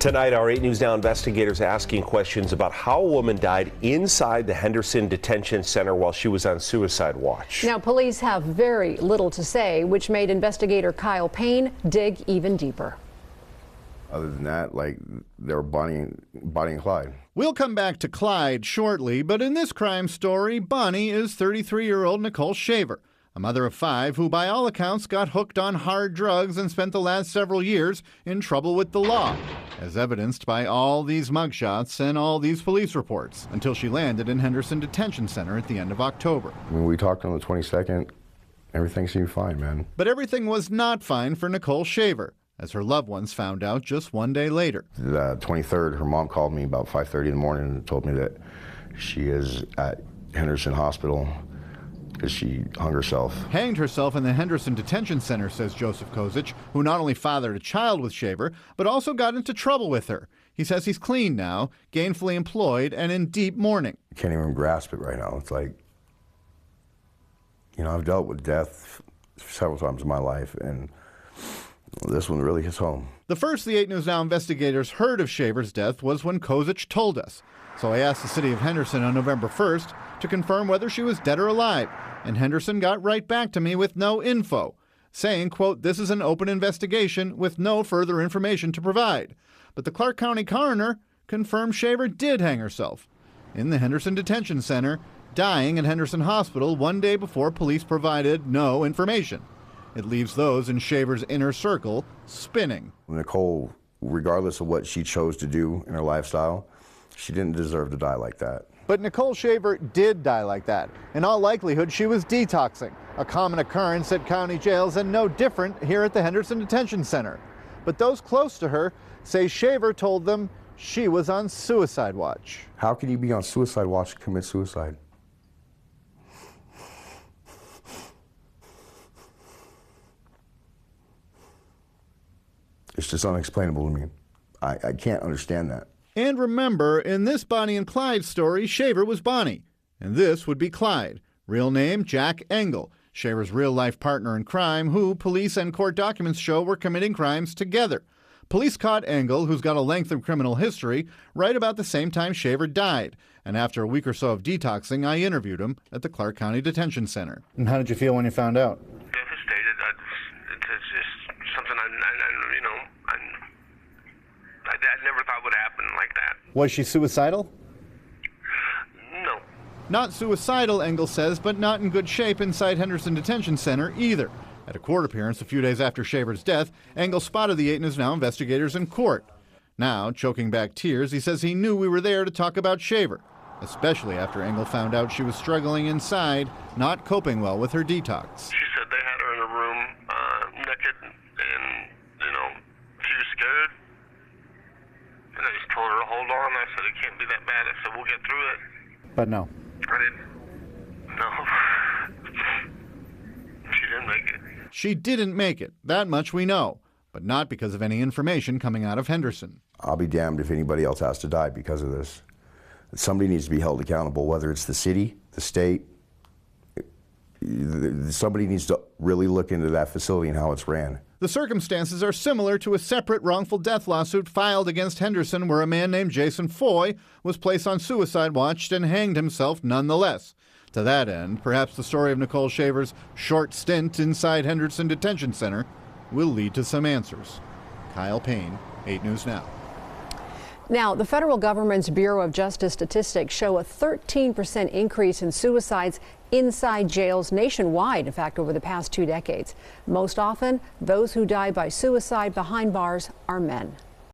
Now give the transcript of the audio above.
Tonight, our 8 News Now investigators asking questions about how a woman died inside the Henderson Detention Center while she was on suicide watch. Now, police have very little to say, which made investigator Kyle Payne dig even deeper. Other than that, like, they were Bonnie and Clyde. We'll come back to Clyde shortly, but in this crime story, Bonnie is 33-year-old Nicole Shaver, a mother of 5 who, by all accounts, got hooked on hard drugs and spent the last several years in trouble with the law, as evidenced by all these mugshots and all these police reports, until she landed in Henderson Detention Center at the end of October. When we talked on the 22nd, everything seemed fine, man. But everything was not fine for Nicole Shaver, as her loved ones found out just one day later. The 23rd, her mom called me about 5:30 in the morning and told me that she is at Henderson Hospital because she hung herself. Hanged herself in the Henderson Detention Center, says Joseph Kozich, who not only fathered a child with Shaver, but also got into trouble with her. He says he's clean now, gainfully employed, and in deep mourning. I can't even grasp it right now. It's like, you know, I've dealt with death several times in my life, and this one really hits home. The first the 8 News Now investigators heard of Shaver's death was when Kozich told us. So I asked the city of Henderson on November 1st to confirm whether she was dead or alive, and Henderson got right back to me with no info, saying, quote, "This is an open investigation with no further information to provide." But the Clark County coroner confirmed Shaver did hang herself in the Henderson Detention Center, dying at Henderson Hospital one day before police provided no information. It leaves those in Shaver's inner circle spinning. Nicole, regardless of what she chose to do in her lifestyle, she didn't deserve to die like that. But Nicole Shaver did die like that. In all likelihood, she was detoxing, a common occurrence at county jails and no different here at the Henderson Detention Center. But those close to her say Shaver told them she was on suicide watch. How can you be on suicide watch and commit suicide? It's just unexplainable to me. I can't understand that. And remember, in this Bonnie and Clyde story, Shaver was Bonnie, and this would be Clyde. Real name, Jack Engel, Shaver's real-life partner in crime, who police and court documents show were committing crimes together. Police caught Engel, who's got a lengthy criminal history, right about the same time Shaver died. And after a week or so of detoxing, I interviewed him at the Clark County Detention Center. And how did you feel when you found out? Devastated. It's just something I never thought would happen like that. Was she suicidal? No. Not suicidal, Engel says, but not in good shape inside Henderson Detention Center either. At a court appearance a few days after Shaver's death, Engel spotted the 8 News Now investigators in court. Now, choking back tears, he says he knew we were there to talk about Shaver, especially after Engel found out she was struggling inside, not coping well with her detox. She said they had her in a room, naked, and, she was scared. And I just told her to hold on. I said, it can't be that bad. I said, we'll get through it. But no. I didn't. No. She didn't make it. She didn't make it. That much we know. But not because of any information coming out of Henderson. I'll be damned if anybody else has to die because of this. Somebody needs to be held accountable, whether it's the city, the state. Somebody needs to really look into that facility and how it's ran. The circumstances are similar to a separate wrongful death lawsuit filed against Henderson where a man named Jason Foy was placed on suicide watch and hanged himself nonetheless. To that end, perhaps the story of Nicole Shaver's short stint inside Henderson Detention Center will lead to some answers. Kyle Payne, 8 News Now. Now, the federal government's Bureau of Justice statistics show a 13% increase in suicides inside jails nationwide, in fact, over the past 2 decades. Most often, those who die by suicide behind bars are men.